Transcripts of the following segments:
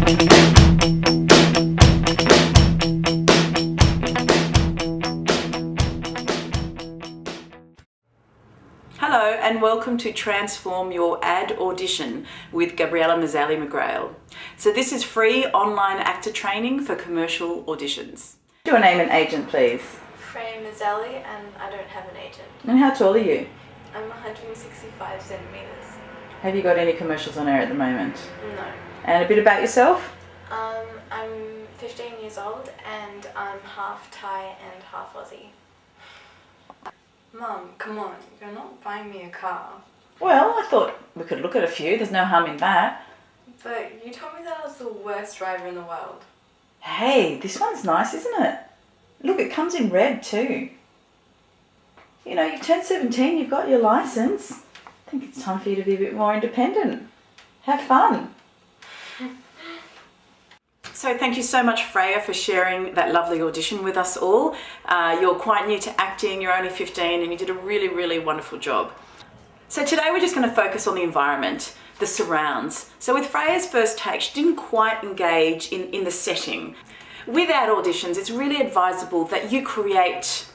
Hello and welcome to Transform Your Ad Audition with Gabriella Mazzali-McGrail. So this is free online actor training for commercial auditions. Your name and agent, please. Freya Mazzali, and I don't have an agent. And how tall are you? I'm 165 centimetres. Have you got any commercials on air at the moment? No. And a bit about yourself? I'm 15 years old and I'm half Thai and half Aussie. Mum, come on, you're not buying me a car. Well, I thought we could look at a few. There's no harm in that. But you told me that I was the worst driver in the world. Hey, this one's nice, isn't it? Look, it comes in red too. You know, you've turned 17, you've got your licence. I think it's time for you to be a bit more independent. Have fun. So thank you so much, Freya, for sharing that lovely audition with us all. You're quite new to acting, you're only 15, and you did a really, really wonderful job. So today we're just going to focus on the environment, the surrounds. So with Freya's first take, she didn't quite engage in the setting. With ad auditions, it's really advisable that you create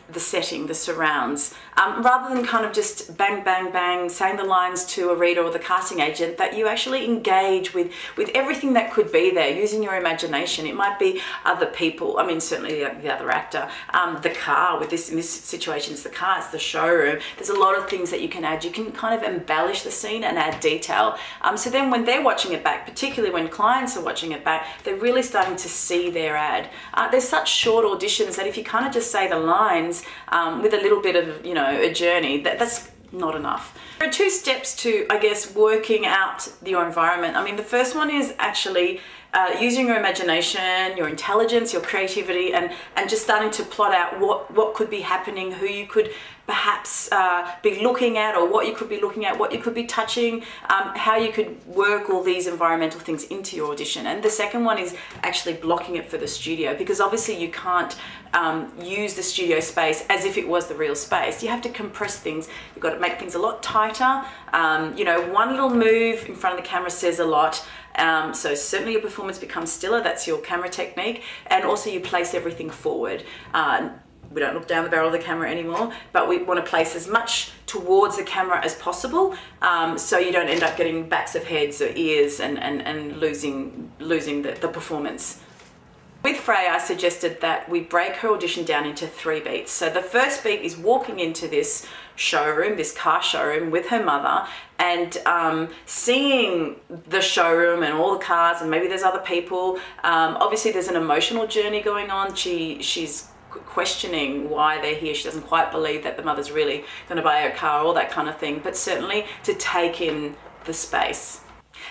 the setting, the surrounds, rather than kind of just bang, bang, bang, saying the lines to a reader or the casting agent, that you actually engage with everything that could be there, using your imagination. It might be other people, I mean, certainly the other actor, the car, in this situation, it's the car, it's the showroom. There's a lot of things that you can add. You can kind of embellish the scene and add detail. So then when they're watching it back, particularly when clients are watching it back, they're really starting to see their ad. There's such short auditions that if you kind of just say the lines with a little bit of, you know, a journey, that's not enough. There are two steps to, I guess, working out your environment. I mean, the first one is actually using your imagination, your intelligence, your creativity, and just starting to plot out what could be happening, who you could perhaps be looking at, or what you could be looking at, what you could be touching, how you could work all these environmental things into your audition. And the second one is actually blocking it for the studio, because obviously you can't use the studio space as if it was the real space. You have to compress things. You've got to make things a lot tighter. You know, one little move in front of the camera says a lot. So certainly your performance becomes stiller, that's your camera technique, and also you place everything forward. We don't look down the barrel of the camera anymore, but we want to place as much towards the camera as possible, so you don't end up getting backs of heads or ears and losing the performance. With Freya, I suggested that we break her audition down into 3 beats. So the first beat is walking into this showroom, this car showroom, with her mother, and seeing the showroom and all the cars, and maybe there's other people. Obviously there's an emotional journey going on. She's questioning why they're here. She doesn't quite believe that the mother's really going to buy her a car, all that kind of thing, but certainly to take in the space.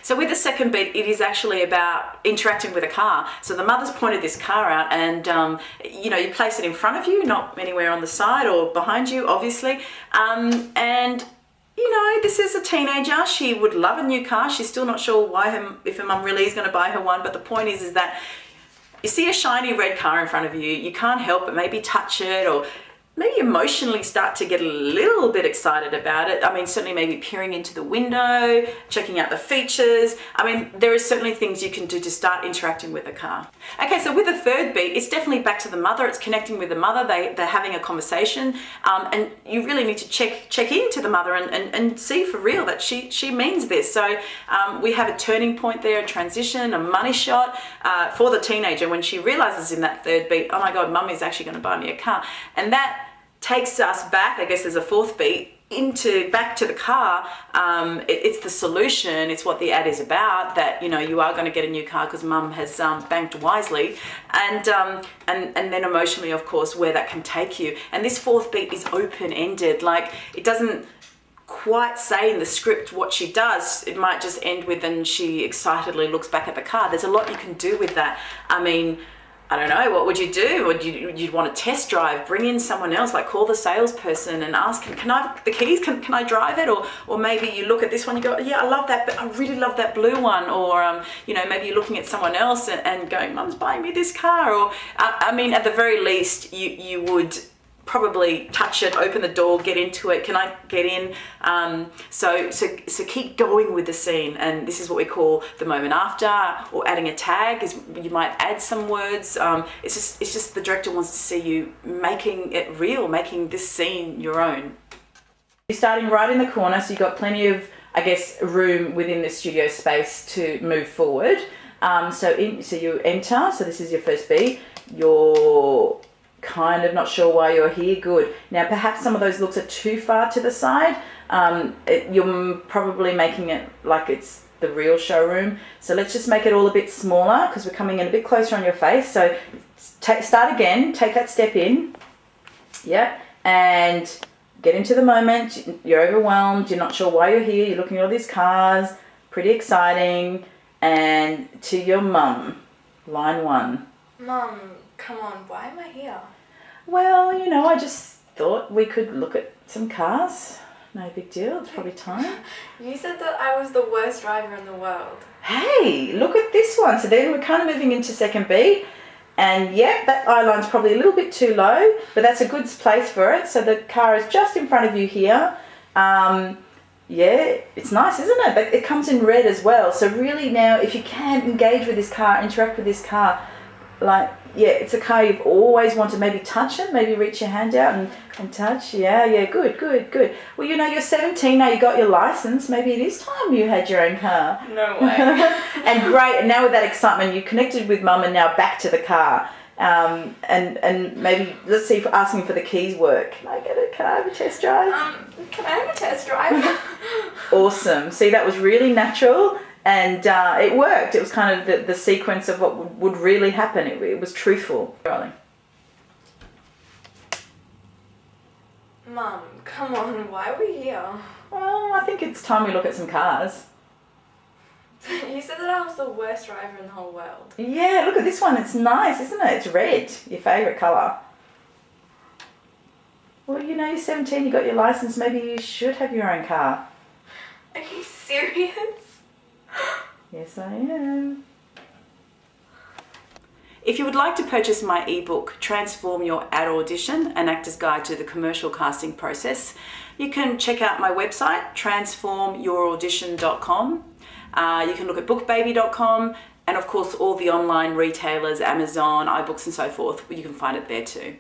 So with the second beat, it is actually about interacting with a car. So the mother's pointed this car out, and you know, you place it in front of you, not anywhere on the side or behind you, obviously. And you know, this is a teenager. She would love a new car. She's still not sure if her mum really is going to buy her one. But the point is that you see a shiny red car in front of you. You can't help but maybe touch it, or maybe emotionally start to get a little bit excited about it. I mean, certainly maybe peering into the window, checking out the features. I mean, there are certainly things you can do to start interacting with the car. Okay, so with the third beat, it's definitely back to the mother. It's connecting with the mother. They're having a conversation, and you really need to check into the mother and see for real that she means this. So we have a turning point there, a transition, a money shot for the teenager when she realizes in that third beat, oh my God, mum is actually going to buy me a car. And that takes us back, I guess there's a fourth beat, back to the car. It's the solution, it's what the ad is about, that, you know, you are going to get a new car because mum has banked wisely, and then emotionally, of course, where that can take you. And this fourth beat is open-ended, like it doesn't quite say in the script what she does. It might just end with, and she excitedly looks back at the car. There's a lot you can do with that. I mean, I don't know, what would you do? Would you'd want to test drive, bring in someone else, like call the salesperson and ask, can I have the keys, can I drive it? Or maybe you look at this one, you go, yeah, I love that, but I really love that blue one. Or, you know, maybe you're looking at someone else and going, mum's buying me this car. Or, I mean, at the very least, you would probably touch it, open the door, get into it. Can I get in? So keep going with the scene, and this is what we call the moment after, or adding a tag. Is you might add some words. It's just the director wants to see you making it real, making this scene your own. You're starting right in the corner, so you've got plenty of, I guess, room within the studio space to move forward. So you enter. So this is your first beat. You're kind of not sure why you're here. Good. Now perhaps some of those looks are too far to the side. You're probably making it like it's the real showroom. So let's just make it all a bit smaller because we're coming in a bit closer on your face. So start again. Take that step in. Yeah. And get into the moment. You're overwhelmed. You're not sure why you're here. You're looking at all these cars. Pretty exciting. And to your mum. Line 1. Mum, come on, why am I here? Well, I just thought we could look at some cars. No big deal, it's probably time. You said that I was the worst driver in the world. Hey, look at this one. So then we're kind of moving into second B. And yeah, that eye line's probably a little bit too low, but that's a good place for it. So the car is just in front of you here. Yeah, it's nice, isn't it? But it comes in red as well. So really now, if you can engage with this car, interact with this car, it's a car you've always wanted. Maybe touch it, maybe reach your hand out and touch. Yeah, good. Well, you're 17 now, you got your license. Maybe it is time you had your own car. No way. And great, and now with that excitement, you connected with mum and now back to the car. And maybe, let's see if asking for the keys work. Can I have a test drive? Can I have a test drive? Awesome. See, that was really natural. And it worked. It was kind of the sequence of what would really happen. It was truthful. Rolling. Mum, come on, why are we here? Well, I think it's time we look at some cars. You said that I was the worst driver in the whole world. Yeah, look at this one. It's nice, isn't it? It's red, your favourite colour. Well, you're 17, you got your licence. Maybe you should have your own car. Are you serious? Yes, I am. If you would like to purchase my ebook, Transform Your Ad Audition, an actor's guide to the commercial casting process, you can check out my website, transformyouraudition.com. You can look at bookbaby.com, and of course all the online retailers, Amazon, iBooks and so forth, you can find it there too.